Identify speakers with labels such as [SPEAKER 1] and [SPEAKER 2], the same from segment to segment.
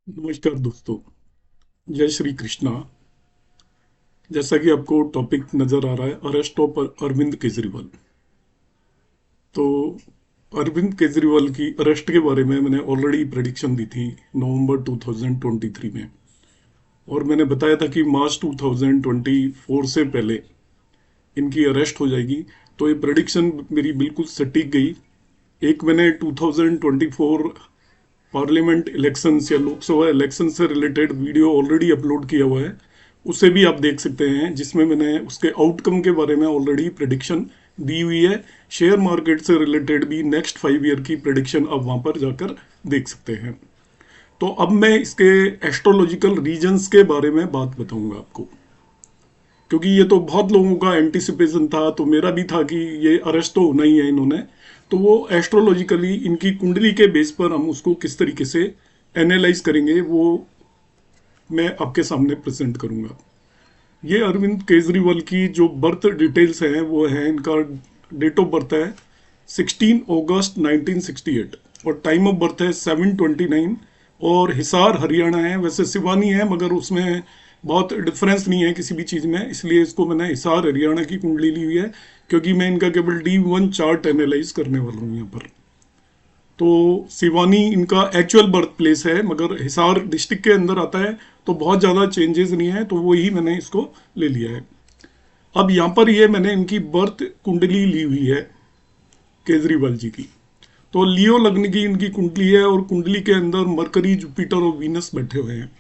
[SPEAKER 1] नमस्कार दोस्तों। जय श्री कृष्णा। जैसा कि आपको टॉपिक नजर आ रहा है, अरेस्ट ऑफ अरविंद केजरीवाल। तो अरविंद केजरीवाल की अरेस्ट के बारे में मैंने ऑलरेडी प्रेडिक्शन दी थी नवंबर 2023 में। और मैंने बताया था कि मार्च 2024 से पहले इनकी अरेस्ट हो जाएगी। तो ये प्रेडिक्शन मेरी बिल्कुल सटीक गई। एक मैंने 2024 पार्लियामेंट इलेक्शंस या लोकसभा इलेक्शन से रिलेटेड वीडियो ऑलरेडी अपलोड किया हुआ है। उसे भी आप देख सकते हैं, जिसमें मैंने उसके आउटकम के बारे में ऑलरेडी प्रेडिक्शन दी हुई है। शेयर मार्केट से रिलेटेड भी नेक्स्ट 5 ईयर की प्रेडिक्शन आप वहां पर जाकर देख सकते हैं। तो अब मैं इसके एस्ट्रोलॉजिकल रीजन्स के बारे में बात बताऊंगा आपको, क्योंकि ये तो बहुत लोगों का एंटिसिपेशन था, तो मेरा भी था कि ये अरेस्ट तो होना ही है इन्होंने। तो वो एस्ट्रोलॉजिकली इनकी कुंडली के बेस पर हम उसको किस तरीके से एनालाइज करेंगे, वो मैं आपके सामने प्रेजेंट करूंगा। ये अरविंद केजरीवाल की जो बर्थ डिटेल्स हैं वो है, इनका डेट ऑफ बर्थ है 16 अगस्त 1968 और टाइम ऑफ बर्थ है 7:29। और हिसार हरियाणा है, वैसे सिवानी है मगर उसमें बहुत डिफरेंस नहीं है किसी भी चीज़ में, इसलिए इसको मैंने हिसार हरियाणा की कुंडली ली हुई है, क्योंकि मैं इनका केवल D1 चार्ट एनालाइज करने वाला हूँ यहाँ पर। तो सिवानी इनका एक्चुअल बर्थ प्लेस है, मगर हिसार डिस्ट्रिक्ट के अंदर आता है, तो बहुत ज़्यादा चेंजेस नहीं है, तो वही मैंने इसको ले लिया है। अब यहाँ पर ये मैंने इनकी बर्थ कुंडली ली हुई है केजरीवाल जी की। तो लियो लग्न की इनकी कुंडली है और कुंडली के अंदर मरकरी, जुपिटर और वीनस बैठे हुए हैं।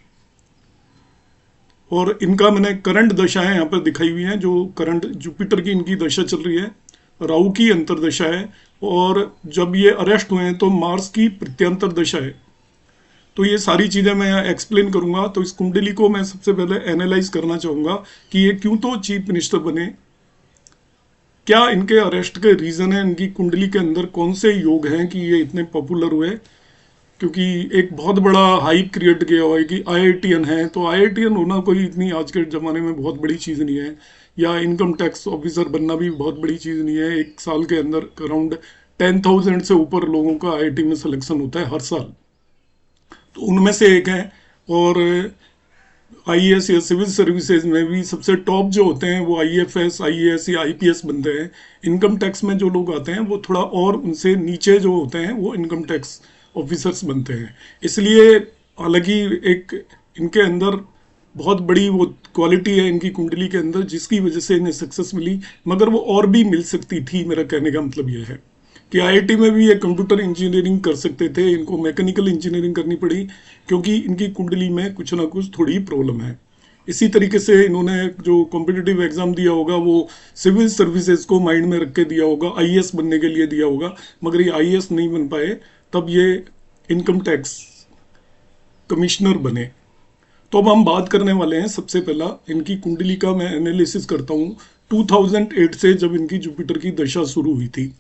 [SPEAKER 1] और इनका मैंने करंट दशाएं यहाँ पर दिखाई हुई हैं। जो करंट जुपिटर की इनकी दशा चल रही है, राहु की अंतरदशा है, और जब ये अरेस्ट हुए हैं तो मार्स की प्रत्यंतर दशा है। तो ये सारी चीजें मैं एक्सप्लेन करूंगा। तो इस कुंडली को मैं सबसे पहले एनालाइज करना चाहूंगा कि ये क्यों तो चीफ मिनिस्टर बने, क्या इनके अरेस्ट के रीजन है, इनकी कुंडली के अंदर कौन से योग हैं कि ये इतने पॉपुलर हुए। क्योंकि एक बहुत बड़ा हाइप क्रिएट किया हुआ है कि आईआईटीएन है, तो आईआईटीएन होना कोई इतनी आज के ज़माने में बहुत बड़ी चीज़ नहीं है, या इनकम टैक्स ऑफिसर बनना भी बहुत बड़ी चीज़ नहीं है। एक साल के अंदर अराउंड 10,000 से ऊपर लोगों का आईआईटी में सिलेक्शन होता है हर साल, तो उनमें से एक है। और आईएएस या सिविल सर्विसेज में भी सबसे टॉप जो होते हैं वो आईएफएस, आईएएस या आईपीएस बनते हैं। इनकम टैक्स में जो लोग आते हैं वो थोड़ा और उनसे नीचे जो होते हैं वो इनकम टैक्स ऑफिसर्स बनते हैं। इसलिए हालांकि एक इनके अंदर बहुत बड़ी वो क्वालिटी है इनकी कुंडली के अंदर, जिसकी वजह से इन्हें सक्सेस मिली, मगर वो और भी मिल सकती थी। मेरा कहने का मतलब यह है कि आईआईटी में भी ये कंप्यूटर इंजीनियरिंग कर सकते थे, इनको मैकेनिकल इंजीनियरिंग करनी पड़ी, क्योंकि इनकी कुंडली में कुछ ना कुछ थोड़ी प्रॉब्लम है। इसी तरीके से इन्होंने जो कॉम्पिटिटिव एग्जाम दिया होगा वो सिविल सर्विसेज को माइंड में रख के दिया होगा, आईएएस बनने के लिए दिया होगा, मगर ये आईएएस नहीं बन पाए, तब ये इनकम टैक्स कमिश्नर बने। तो अब हम बात करने वाले हैं, सबसे पहला इनकी कुंडली का मैं एनालिसिस करता हूँ 2008 से, जब इनकी जुपिटर की दशा शुरू हुई थी।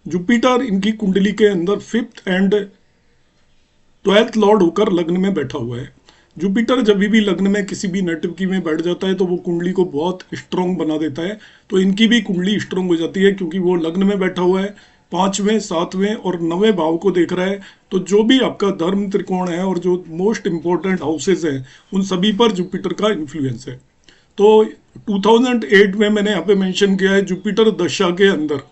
[SPEAKER 1] जुपिटर इनकी कुंडली के अंदर 5th एंड 12th लॉर्ड होकर लग्न में बैठा हुआ है। जुपिटर जब भी लग्न में किसी भी नेटिव की में बैठ जाता है तो वो कुंडली को बहुत स्ट्रांग बना देता है। तो इनकी भी कुंडली स्ट्रांग हो जाती है, क्योंकि वो लग्न में बैठा हुआ है, 5वें, 7वें और 9वें भाव को देख रहा है। तो जो भी आपका धर्म त्रिकोण है और जो मोस्ट इंपॉर्टेंट हाउसेज हैं, उन सभी पर जुपिटर का इन्फ्लुएंस है। तो 2008 में मैंने यहाँ पे मेंशन किया है, जुपिटर दशा के अंदर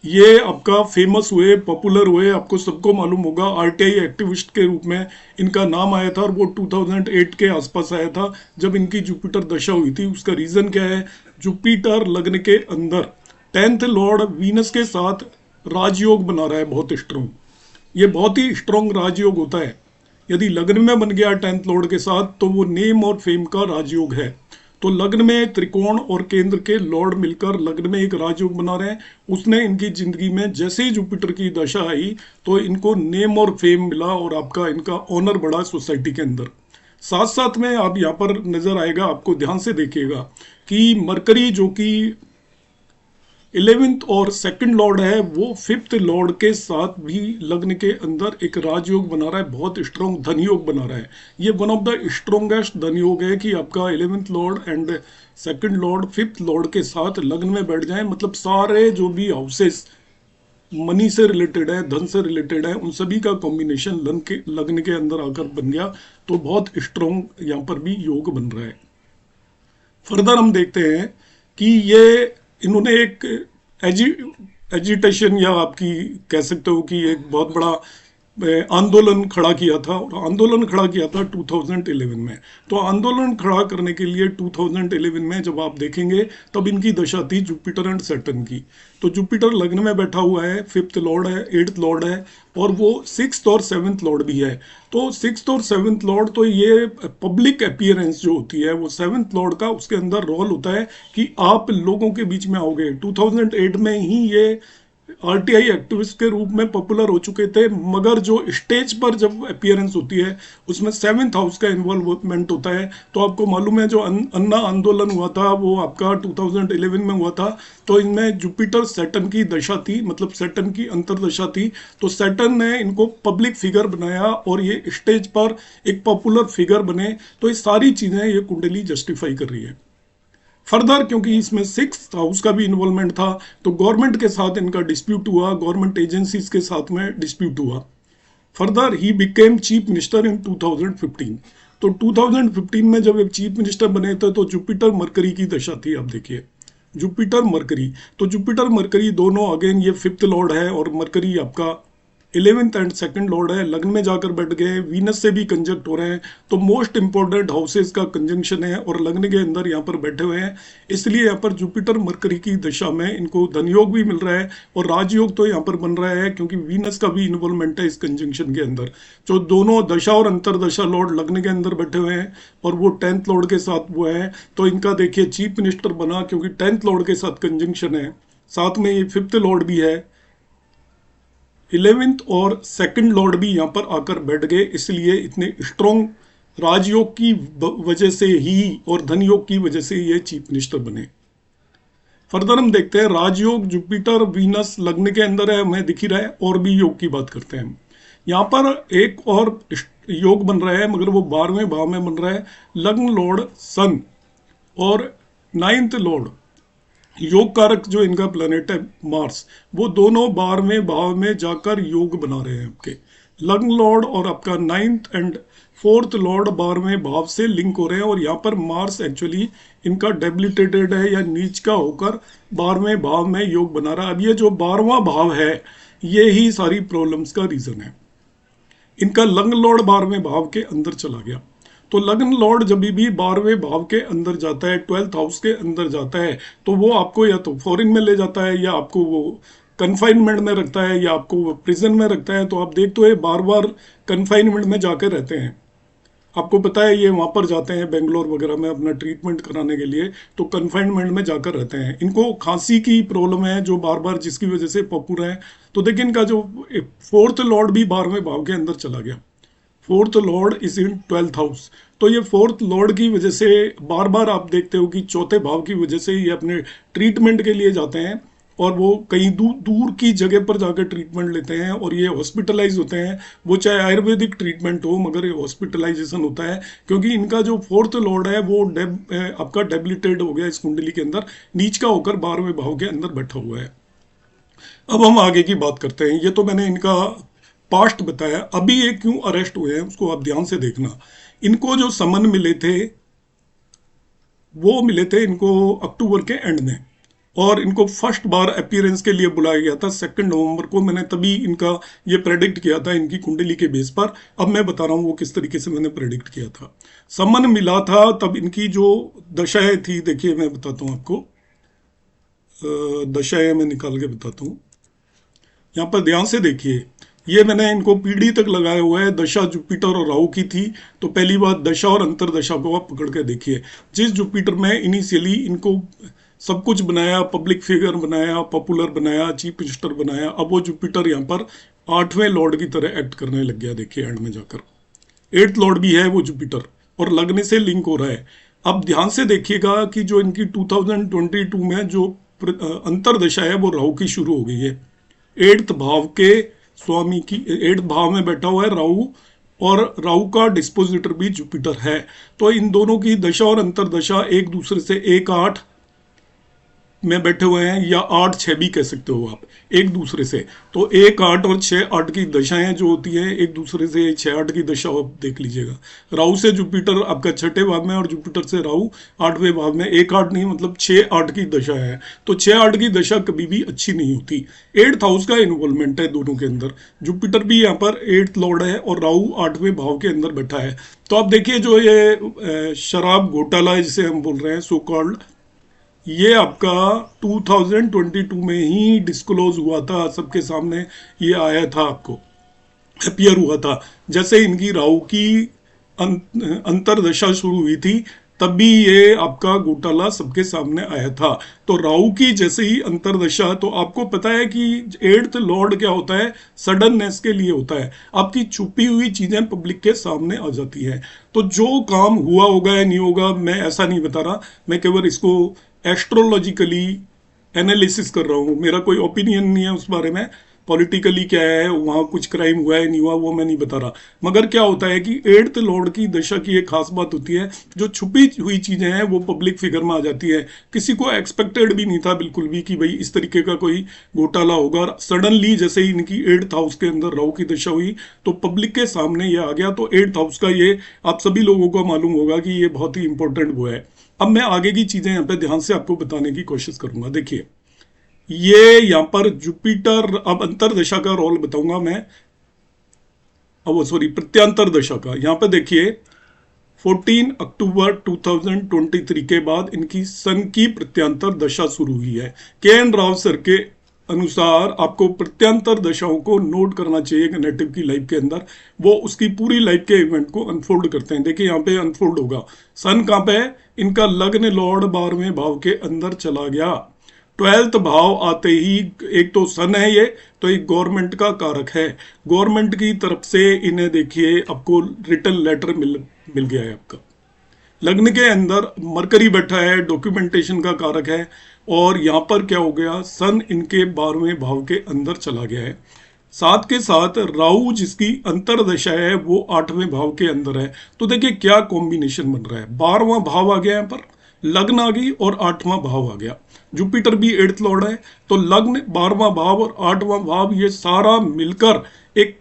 [SPEAKER 1] ये आपका फेमस हुए, पॉपुलर हुए। आपको सबको मालूम होगा, आरटीआई एक्टिविस्ट के रूप में इनका नाम आया था, और वो 2008 के आसपास आया था जब इनकी जुपिटर दशा हुई थी। उसका रीजन क्या है, जुपिटर लग्न के अंदर 10th लॉर्ड वीनस के साथ राजयोग बना रहा है, बहुत स्ट्रॉन्ग। ये बहुत ही स्ट्रॉन्ग राजयोग होता है। यदि लग्न में बन गया 10th लॉर्ड के साथ, तो वो नेम और फेम का राजयोग है। तो लग्न में त्रिकोण और केंद्र के लॉर्ड मिलकर लग्न में एक राजयोग बना रहे हैं। उसने इनकी जिंदगी में जैसे ही जुपिटर की दशा आई तो इनको नेम और फेम मिला, और आपका इनका ऑनर बढ़ा सोसाइटी के अंदर। साथ साथ में आप यहाँ पर नजर आएगा, आपको ध्यान से देखिएगा कि मरकरी जो कि 11th और सेकंड लॉर्ड है, वो 5th लॉर्ड के साथ भी लग्न के अंदर एक राजयोग बना रहा है, बहुत स्ट्रॉन्ग धनयोग बना रहा है। ये वन ऑफ द स्ट्रॉन्गेस्ट धनयोग है कि आपका 11th Lord and second Lord 5th Lord के साथ लग्न में बैठ जाए, मतलब सारे जो भी हाउसेस मनी से रिलेटेड है, धन से रिलेटेड है, उन सभी का कॉम्बिनेशन लग्न के अंदर आकर बन गया, तो बहुत स्ट्रॉन्ग यहाँ पर भी योग बन रहा है। फर्दर हम देखते हैं कि ये इन्होंने एक एजी एजिटेशन, या आपकी कह सकते हो कि एक बहुत बड़ा आंदोलन खड़ा किया था, और आंदोलन खड़ा किया था 2011 में। तो आंदोलन खड़ा करने के लिए 2011 में जब आप देखेंगे तब इनकी दशा थी जुपिटर एंड सैटर्न की। तो जुपिटर लग्न में बैठा हुआ है, 5th लॉर्ड है, 8th लॉर्ड है, और वो 6th और 7th लॉर्ड भी है। तो 6th और 7th लॉर्ड, तो ये पब्लिक अपीयरेंस जो होती है वो 7th लॉर्ड का उसके अंदर रोल होता है कि आप लोगों के बीच में आओगे। 2008 में ही ये आरटीआई एक्टिविस्ट के रूप में पॉपुलर हो चुके थे, मगर जो स्टेज पर जब अपीयरेंस होती है उसमें 7th हाउस का इन्वॉल्वमेंट होता है। तो आपको मालूम है जो अन्ना आंदोलन हुआ था वो आपका 2011 में हुआ था। तो इनमें जुपिटर सैटर्न की दशा थी, मतलब सैटर्न की अंतरदशा थी। तो सैटर्न ने इनको पब्लिक फिगर बनाया और ये स्टेज पर एक पॉपुलर फिगर बने। तो ये सारी चीजें ये कुंडली जस्टिफाई कर रही है। फर्दर क्योंकि इसमें 6th हाउस का भी इन्वॉल्वमेंट था, तो गवर्नमेंट के साथ इनका डिस्प्यूट हुआ, गवर्नमेंट एजेंसीज के साथ में डिस्प्यूट हुआ। Further he became chief minister in 2015। तो 2015 में जब एक चीफ मिनिस्टर बने थे तो जुपिटर मरकरी की दशा थी। आप देखिए जुपिटर मरकरी, तो जुपिटर मरकरी दोनों अगेन ये 5th लॉर्ड है, और मरकरी आपका 11th एंड 2nd लॉर्ड है, लग्न में जाकर बैठ गए, वीनस से भी कंजक्ट हो रहे हैं। तो मोस्ट इंपॉर्टेंट हाउसेस का कंजंक्शन है और लग्न के अंदर यहाँ पर बैठे हुए हैं, इसलिए यहाँ पर जुपिटर मरकरी की दशा में इनको धनयोग भी मिल रहा है और राजयोग तो यहाँ पर बन रहा है, क्योंकि वीनस का भी इन्वॉल्वमेंट है इस कंजंक्शन के अंदर। जो दोनों दशा और अंतरदशा लॉर्ड लग्न के अंदर बैठे हुए हैं और वो 10th लॉर्ड के साथ वो है, तो इनका देखिए चीफ मिनिस्टर बना, क्योंकि 10th लॉर्ड के साथ कंजंक्शन है, साथ में ये 5th लॉर्ड भी है, 11th और 2nd लॉर्ड भी यहाँ पर आकर बैठ गए, इसलिए इतने स्ट्रॉन्ग राजयोग की वजह से ही और धनयोग की वजह से ये चीफ मिनिस्टर बने। फर्दर हम देखते हैं राजयोग जुपिटर वीनस लग्न के अंदर है, हमें दिख ही रहा है, और भी योग की बात करते हैं हम। यहाँ पर एक और योग बन रहा है, मगर वो 12वें भाव में बन रहा है, लग्न लॉर्ड सन और 9th लॉर्ड योग कारक जो इनका प्लेनेट है मार्स, वो दोनों 12वें भाव में जाकर योग बना रहे हैं। आपके लग्न लॉर्ड और आपका 9th एंड 4th लॉर्ड 12वें भाव से लिंक हो रहे हैं, और यहाँ पर मार्स एक्चुअली इनका डेबिलिटेटेड है या नीच का होकर 12वें भाव में योग बना रहा है। अब ये जो 12वां भाव है ये ही सारी प्रॉब्लम्स का रीजन है। इनका लग्न लॉर्ड 12वें भाव के अंदर चला गया। तो लग्न लॉर्ड जब भी 12वें भाव के अंदर जाता है, 12th हाउस के अंदर जाता है, तो वो आपको या तो फॉरेन में ले जाता है, या आपको वो कन्फाइनमेंट में रखता है, या आपको वो प्रिजन में रखता है। तो आप देखते हो बार बार कन्फाइनमेंट में जाकर रहते हैं। आपको पता है ये वहाँ पर जाते हैं बेंगलोर वगैरह में अपना ट्रीटमेंट कराने के लिए, तो कन्फाइनमेंट में जाकर रहते हैं। इनको खांसी की प्रॉब्लम है जो बार बार जिसकी वजह से पपुर है। तो देखिए इनका जो 4th लॉर्ड भी 12वें भाव के अंदर चला गया, 4th lord is in 12th house. तो ये 4th लॉर्ड की वजह से बार बार आप देखते हो कि 4थे भाव की वजह से ये अपने ट्रीटमेंट के लिए जाते हैं, और वो कहीं दूर की जगह पर जाकर ट्रीटमेंट लेते हैं, और ये हॉस्पिटलाइज होते हैं। वो चाहे आयुर्वेदिक ट्रीटमेंट हो, मगर ये हॉस्पिटलाइजेशन होता है, क्योंकि इनका जो 4th लॉर्ड है वो आपका डेबिलिटेड हो गया इस कुंडली के अंदर, नीच का होकर 12वें भाव के अंदर बैठा हुआ है। अब हम आगे की बात करते हैं। ये तो मैंने इनका पास्ट बताया, अभी ये क्यों अरेस्ट हुए हैं उसको आप ध्यान से देखना। इनको जो समन मिले थे वो मिले थे इनको अक्टूबर के एंड में, और इनको फर्स्ट बार अपीयरेंस के लिए बुलाया गया था 2 नवंबर को। मैंने तभी इनका ये प्रेडिक्ट किया था इनकी कुंडली के बेस पर। अब मैं बता रहा हूँ वो किस तरीके से मैंने प्रेडिक्ट किया था। समन मिला था तब इनकी जो दशाएं थी, देखिए मैं बताता हूँ आपको, दशाएं मैं निकाल के बताता हूँ। यहाँ पर ध्यान से देखिए, ये मैंने इनको पीढ़ी तक लगाया हुआ है। दशा जुपिटर और राहु की थी, तो पहली बात दशा और अंतरदशा को आप पकड़ के देखिए। जिस जुपिटर में इनिशियली इनको सब कुछ बनाया, पब्लिक फिगर बनाया, पॉपुलर बनाया, चीफ मिनिस्टर बनाया, अब वो जुपिटर यहाँ पर 8वें लॉर्ड की तरह एक्ट करने लग गया। देखिए एंड में जाकर 8th लॉर्ड भी है वो जुपिटर, और लगने से लिंक हो रहा है। अब ध्यान से देखिएगा कि जो इनकी 2022 में जो अंतरदशा है वो राहु की शुरू हो गई है। 8th भाव के स्वामी की 8th भाव में बैठा हुआ है राहु, और राहु का डिस्पोजिटर भी जुपिटर है। तो इन दोनों की दशा और अंतरदशा एक दूसरे से 1, 8 में बैठे हुए हैं, या 8-6 भी कह सकते हो आप एक दूसरे से। तो 1-8 और 6-8 की दशाएं जो होती हैं एक दूसरे से, 6-8 की दशा आप देख लीजिएगा। राहु से जुपिटर आपका छठे भाव में और जुपिटर से राहु 8वें भाव में। 1-8 नहीं, मतलब 6-8 की दशा है। तो 6-8 की दशा कभी भी अच्छी नहीं होती। 8th हाउस का इन्वॉल्वमेंट है दोनों के अंदर। जुपिटर भी यहाँ पर 8th लॉर्ड है और राहु 8वें भाव के अंदर बैठा है। तो आप देखिए जो ये शराब घोटाला जिसे हम बोल रहे हैं सो कॉल्ड, ये आपका 2022 में ही डिस्क्लोज हुआ था, सबके सामने ये आया था, आपको अपियर हुआ था। जैसे इनकी राहु की अंतरदशा शुरू हुई थी, तब भी ये आपका घोटाला सबके सामने आया था। तो राहु की जैसे ही अंतरदशा, तो आपको पता है कि 8th लॉर्ड क्या होता है, सडननेस के लिए होता है। आपकी छुपी हुई चीजें पब्लिक के सामने आ जाती है। तो जो काम हुआ होगा या नहीं होगा, मैं ऐसा नहीं बता रहा, मैं केवल इसको एस्ट्रोलॉजिकली एनालिसिस कर रहा हूँ। मेरा कोई ओपिनियन नहीं है उस बारे में, पॉलिटिकली क्या है, वहाँ कुछ क्राइम हुआ है नहीं हुआ, वो मैं नहीं बता रहा। मगर क्या होता है कि 8th लॉर्ड की दशा की एक खास बात होती है, जो छुपी हुई चीजें हैं वो पब्लिक फिगर में आ जाती है। किसी को एक्सपेक्टेड भी नहीं था बिल्कुल भी कि भाई इस तरीके का कोई घोटाला होगा। सडनली जैसे ही इनकी 8th हाउस के अंदर राहु की दशा हुई, तो पब्लिक के सामने ये आ गया। तो 8th हाउस का ये आप सभी लोगों को मालूम होगा कि ये बहुत ही इंपॉर्टेंट वो है। अब मैं आगे की चीजें यहाँ पे ध्यान से आपको बताने की कोशिश करूंगा। देखिए, ये यहाँ पर जुपिटर, अब अंतरदशा का रोल बताऊंगा मैं, अब वो सॉरी प्रत्यांतर दशा का। यहाँ पे देखिए 14 अक्टूबर 2023 के बाद इनकी सन की प्रत्यांतर दशा शुरू हुई है। के एन राव सर के अनुसार आपको प्रत्यांतर दशाओं को नोट करना चाहिए नेटिव की लाइफ के अंदर। वो उसकी पूरी लाइफ के इवेंट को अनफोल्ड करते हैं। देखिए यहाँ पे अनफोल्ड होगा। सन कहाँ पे है, इनका लग्न लॉर्ड 12वें भाव के अंदर चला गया। 12th भाव आते ही, एक तो सन है ये, तो एक गवर्नमेंट का कारक है। गवर्नमेंट की तरफ से इन्हें देखिए आपको रिटर्न लेटर मिल गया है। आपका लग्न के अंदर मरकरी बैठा है, डॉक्यूमेंटेशन का कारक है। और यहाँ पर क्या हो गया, सन इनके 12वें भाव के अंदर चला गया है। साथ के साथ राहु जिसकी अंतरदशा है वो 8वें भाव के अंदर है। तो देखिए क्या कॉम्बिनेशन बन रहा है। 12वां भाव आ गया यहाँ पर, लग्न आ गई और 8वां भाव आ गया। जुपिटर भी 8th लॉर्ड है। तो लग्न, 12वां भाव और 8वां भाव, ये सारा मिलकर एक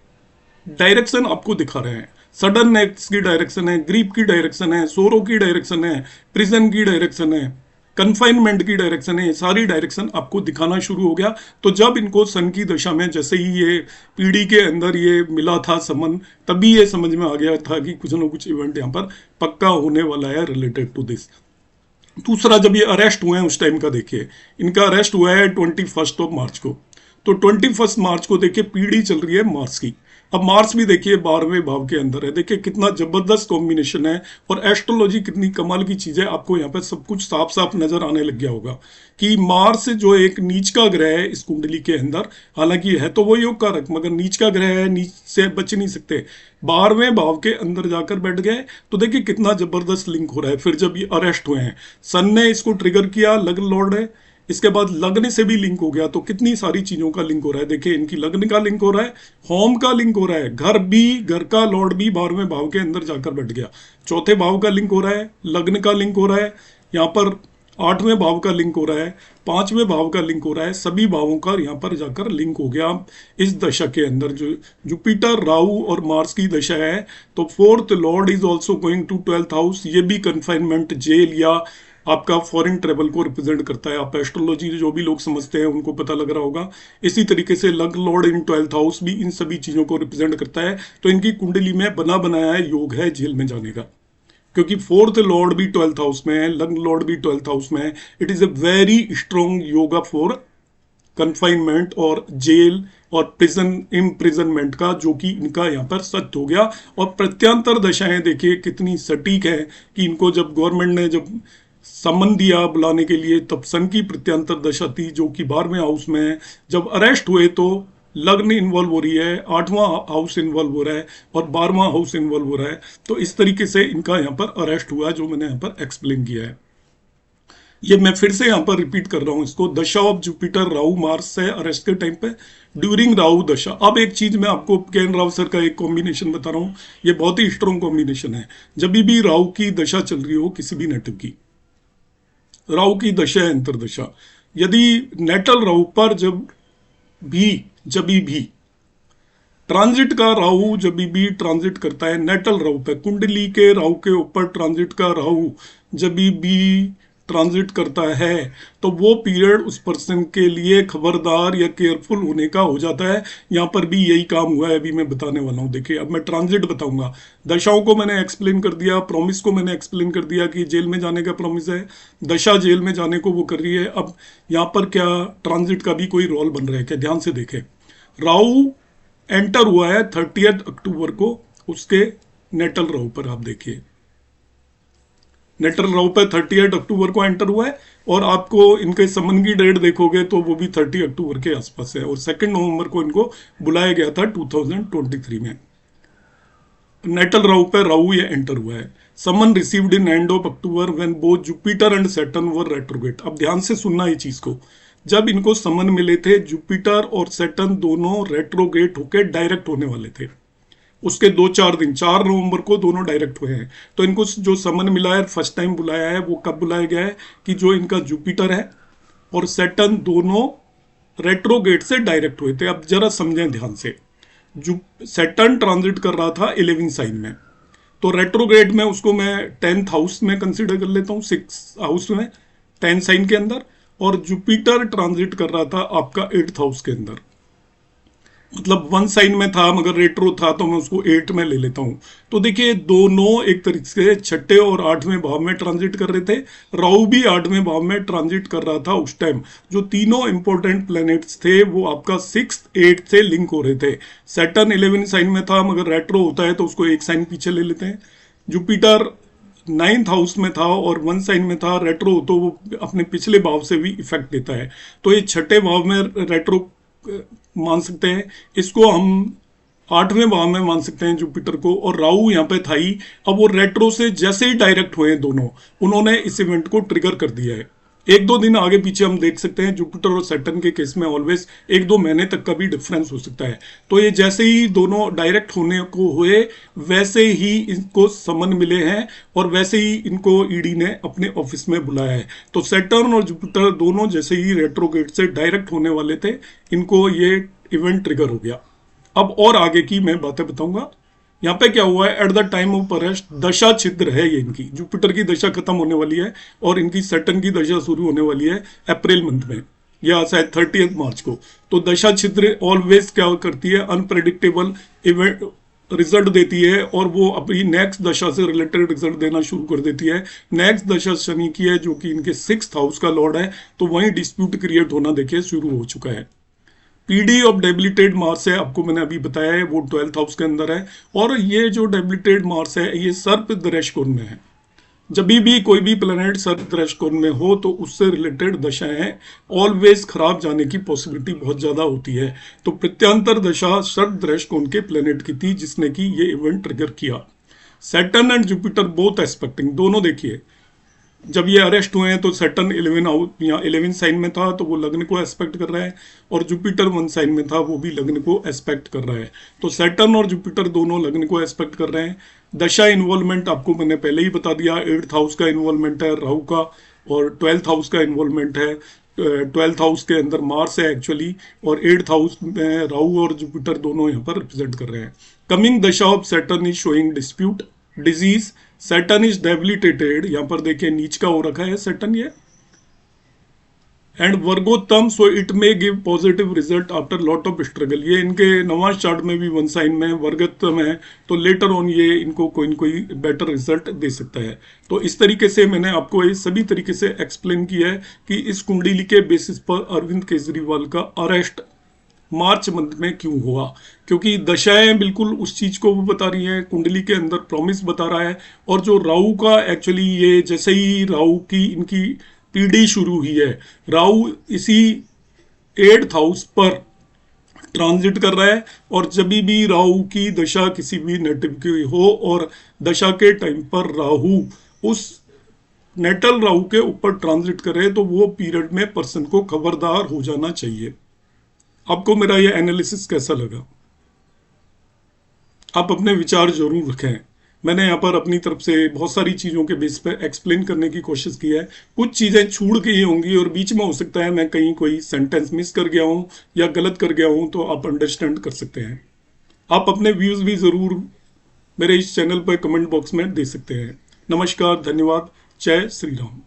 [SPEAKER 1] डायरेक्शन आपको दिखा रहे हैं। सडननेस की डायरेक्शन है, ग्रीप की डायरेक्शन है, सोरो की डायरेक्शन है, प्रिजन की डायरेक्शन है, कन्फाइनमेंट की डायरेक्शन है। ये सारी डायरेक्शन आपको दिखाना शुरू हो गया। तो जब इनको सन की दशा में जैसे ही ये पीढ़ी के अंदर ये मिला था संबंध, तभी ये समझ में आ गया था कि कुछ ना कुछ इवेंट यहाँ पर पक्का होने वाला है रिलेटेड टू दिस। दूसरा, जब ये अरेस्ट हुए हैं उस टाइम का देखिए, इनका अरेस्ट हुआ है 21 मार्च को। तो 21 मार्च को देखिए पीढ़ी चल रही है मार्स की। अब मार्स भी देखिए 12वें भाव के अंदर है। देखिए कितना जबरदस्त कॉम्बिनेशन है। और एस्ट्रोलॉजी कितनी कमाल की चीज है, आपको यहाँ पे सब कुछ साफ साफ नजर आने लग गया होगा कि मार्स जो एक नीच का ग्रह है इस कुंडली के अंदर, हालांकि है तो वो योग कारक, मगर नीच का ग्रह है, नीच से बच नहीं सकते। 12वें भाव के अंदर जाकर बैठ गए। तो देखिए कितना जबरदस्त लिंक हो रहा है। फिर जब ये अरेस्ट हुए हैं, सन ने इसको ट्रिगर किया, लग्न लॉर्ड है, इसके बाद लग्न से भी लिंक हो गया। तो कितनी सारी चीजों का लिंक हो रहा है। देखिए इनकी लग्न का लिंक हो रहा है, होम का लिंक हो रहा है, घर भी, घर का लॉर्ड भी 12वें भाव के अंदर जाकर बैठ गया। चौथे भाव का लिंक हो रहा है, लग्न का लिंक हो रहा है, यहाँ पर 8वें भाव का लिंक हो रहा है, 5वें भाव का लिंक हो रहा है। सभी भावों का यहाँ पर जाकर लिंक हो गया इस दशा के अंदर। जो जुपिटर, राहु और मार्स की दशा है, तो 4th lord is also going to 12th house. ये भी कन्फाइनमेंट, जेल या आपका फॉरेन ट्रेवल को रिप्रेजेंट करता है। आप एस्ट्रोलॉजी जो भी लोग समझते हैं उनको पता लग रहा होगा। इसी तरीके से लग्न लॉर्ड इन 12th हाउस भी इन सभी चीजों को रिप्रेजेंट करता है। तो इनकी कुंडली में बना बनाया है योग है जेल में जाने का, क्योंकि 4th लॉर्ड भी 12th हाउस में है, लग्न लॉर्ड भी 12th हाउस में है। It is a very strong yoga for confinement और जेल और प्रिजन, इम्प्रिजनमेंट का, जो कि इनका यहाँ पर सत्य हो गया। और प्रत्यांतर दशाएं देखिए कितनी सटीक है कि इनको जब गवर्नमेंट ने जब सम्मन दिया बुलाने के लिए, तब सन की प्रत्यांतर दशा थी जो कि 12वें हाउस में है। जब अरेस्ट हुए तो लग्न इन्वॉल्व हो रही है, 8वां हाउस इन्वॉल्व हो रहा है और 12वां हाउस इन्वॉल्व हो रहा है। तो इस तरीके से इनका यहाँ पर अरेस्ट हुआ है, जो मैंने यहाँ पर एक्सप्लेन किया है। ये मैं फिर से यहाँ पर रिपीट कर रहा हूँ इसको। दशा ऑफ जुपिटर राहु मार्स से अरेस्ट के टाइम पे, ड्यूरिंग राहु दशा। अब एक चीज मैं आपको के एन राव सर का एक कॉम्बिनेशन बता रहा हूँ, ये बहुत ही स्ट्रॉन्ग कॉम्बिनेशन है। जब भी राहु की दशा चल रही हो किसी भी नेटिव की, राहु की दशा है अंतरदशा, यदि नेटल राहु पर जब भी ट्रांजिट का राहु जब भी ट्रांजिट करता है नेटल राहु पे, कुंडली के राहु के ऊपर ट्रांजिट का राहु जब भी ट्रांजिट करता है, तो वो पीरियड उस पर्सन के लिए खबरदार या केयरफुल होने का हो जाता है। यहाँ पर भी यही काम हुआ है, अभी मैं बताने वाला हूँ। देखिए, अब मैं ट्रांजिट बताऊंगा। दशाओं को मैंने एक्सप्लेन कर दिया, प्रॉमिस को मैंने एक्सप्लेन कर दिया कि जेल में जाने का प्रॉमिस है, दशा जेल में जाने को वो कर रही है। अब यहाँ पर क्या ट्रांजिट का भी कोई रोल बन रहा है क्या? ध्यान से देखें। राहु एंटर हुआ है 30 अक्टूबर को उसके नेटल राहु पर। आप देखिए, नेटल राहु पे 30 अक्टूबर को एंटर हुआ है, और आपको इनके समन की डेट देखोगे तो वो भी 30 अक्टूबर के आसपास है, और 2 नवंबर को इनको बुलाया गया था 2023 में। नेटल राहु पे राहु ये एंटर हुआ है। Summon received in end of October when both Jupiter and Saturn were retrograde. अब ध्यान से सुनना ये चीज को। जब इनको समन मिले थे, जुपिटर और सैटर्न दोनों रेट्रोग्रेड होकर डायरेक्ट होने वाले थे। उसके 2-4 दिन, 4 नवंबर को दोनों डायरेक्ट हुए हैं। तो इनको जो समन मिला है, फर्स्ट टाइम बुलाया है, वो कब बुलाया गया है कि जो इनका जुपिटर है और सैटर्न दोनों रेट्रोगेट से डायरेक्ट हुए थे। अब जरा समझें ध्यान से। जो सैटर्न ट्रांजिट कर रहा था 11 साइन में, तो रेट्रोग्रेड में उसको मैं 10th हाउस में कंसिडर कर लेता हूँ, 6 हाउस में 10 साइन के अंदर, और जुपिटर ट्रांजिट कर रहा था आपका 8th हाउस के अंदर। मतलब 1 साइन में था, मगर रेट्रो था तो मैं उसको 8 में ले लेता हूं। तो देखिए, दोनों एक तरीके से 6ठे और 8वें भाव में ट्रांजिट कर रहे थे। राहु भी 8वें भाव में ट्रांजिट कर रहा था उस टाइम। जो तीनों इंपॉर्टेंट प्लैनेट्स थे वो आपका 6th 8th से लिंक हो रहे थे। सैटर्न 11 साइन में था, मगर रेट्रो होता है तो उसको एक साइन पीछे ले लेते हैं। जुपिटर 9th हाउस में था और 1 साइन में था, रेट्रो तो वो अपने पिछले भाव से भी इफेक्ट देता है। तो ये 6ठे भाव में रेट्रो मान सकते हैं, इसको हम 8वें भाव में मान सकते हैं जुपिटर को। और राहु यहाँ पे था ही। अब वो रेट्रो से जैसे ही डायरेक्ट हुए दोनों, उन्होंने इस इवेंट को ट्रिगर कर दिया है। 1-2 दिन आगे पीछे हम देख सकते हैं। जुपिटर और सैटर्न के केस में ऑलवेज 1-2 महीने तक का भी डिफरेंस हो सकता है। तो ये जैसे ही दोनों डायरेक्ट होने को हुए, वैसे ही इनको समन मिले हैं और वैसे ही इनको ईडी ने अपने ऑफिस में बुलाया है। तो सैटर्न और जुपिटर दोनों जैसे ही रेट्रोगेट से डायरेक्ट होने वाले थे, इनको ये इवेंट ट्रिगर हो गया। अब और आगे की मैं बातें बताऊंगा। यहाँ पे क्या हुआ है, at the time of arrest दशा छिद्र है ये इनकी। जुपिटर की दशा खत्म होने वाली है और इनकी सैटर्न की दशा शुरू होने वाली है अप्रैल मंथ में, या शायद 30 मार्च को। तो दशा छिद्र ऑलवेज क्या करती है, अनप्रेडिक्टेबल इवेंट रिजल्ट देती है, और वो अपनी नेक्स्ट दशा से रिलेटेड रिजल्ट देना शुरू कर देती है। नेक्स्ट दशा शनि की है, जो कि इनके 6th हाउस का लॉर्ड है। तो वहीं डिस्प्यूट क्रिएट होना देखिए शुरू हो चुका है। पीडी ऑफ डेबिलिटेड मार्स है, आपको मैंने अभी बताया है, वो 12th हाउस के अंदर है। और ये जो डेबिलिटेड मार्स है, ये सर्प दृष्टिकोण में है। जब भी कोई भी प्लेनेट सर्प दृष्टिकोण में हो तो उससे रिलेटेड दशाएं ऑलवेज खराब जाने की पॉसिबिलिटी बहुत ज्यादा होती है। तो प्रत्यांतर दशा सर्प दृष्टिकोण के प्लेनेट की थी, जिसने कि ये इवेंट ट्रिगर किया। Saturn and Jupiter both expecting, दोनों देखिए, जब ये अरेस्ट हुए हैं तो सैटर्न 11 साइन में था, तो वो लग्न को एस्पेक्ट कर रहा है, और जुपिटर 1 साइन में था, वो भी लग्न को एस्पेक्ट कर रहा है। तो सैटर्न और जुपिटर दोनों लग्न को एस्पेक्ट कर रहे हैं। दशा इन्वॉल्वमेंट आपको मैंने पहले ही बता दिया। 8th हाउस का इन्वॉल्वमेंट है राहु का, और 12th हाउस का इन्वॉल्वमेंट है। 12th हाउस के अंदर मार्स है एक्चुअली, और 8th हाउस में राहु और जुपिटर दोनों यहाँ पर रिप्रेजेंट कर रहे हैं। कमिंग दशा of Saturn is showing dispute, disease, Saturn is debilitated, यहां पर देखिए नीच का हो रखा है सैटर्न ये, and vargottama, so it may give positive result after lot of struggle. ये इनके नवाज चार्ट में भी 1 साइन में वर्गोत्तम है, तो लेटर ऑन ये इनको कोई न कोई बेटर रिजल्ट दे सकता है। तो इस तरीके से मैंने आपको ये सभी तरीके से एक्सप्लेन किया है कि इस कुंडली के बेसिस पर अरविंद केजरीवाल का अरेस्ट मार्च मंथ में क्यों हुआ, क्योंकि दशाएं बिल्कुल उस चीज को वो बता रही हैं, कुंडली के अंदर प्रॉमिस बता रहा है। और जो राहु का एक्चुअली, ये जैसे ही राहु की इनकी पीढ़ी शुरू हुई है, राहु इसी 8th हाउस पर ट्रांजिट कर रहा है। और जब भी राहु की दशा किसी भी नेटिव की हो और दशा के टाइम पर राहु उस नेटल राहु के ऊपर ट्रांजिट करे, तो वो पीरियड में पर्सन को खबरदार हो जाना चाहिए। आपको मेरा ये एनालिसिस कैसा लगा? आप अपने विचार जरूर रखें। मैंने यहाँ पर अपनी तरफ से बहुत सारी चीज़ों के बेस पे एक्सप्लेन करने की कोशिश की है। कुछ चीज़ें छूट गई होंगी और बीच में हो सकता है मैं कहीं कोई सेंटेंस मिस कर गया हूँ या गलत कर गया हूँ, तो आप अंडरस्टैंड कर सकते हैं। आप अपने व्यूज़ भी ज़रूर मेरे इस चैनल पर कमेंट बॉक्स में दे सकते हैं। नमस्कार, धन्यवाद, जय श्री राम।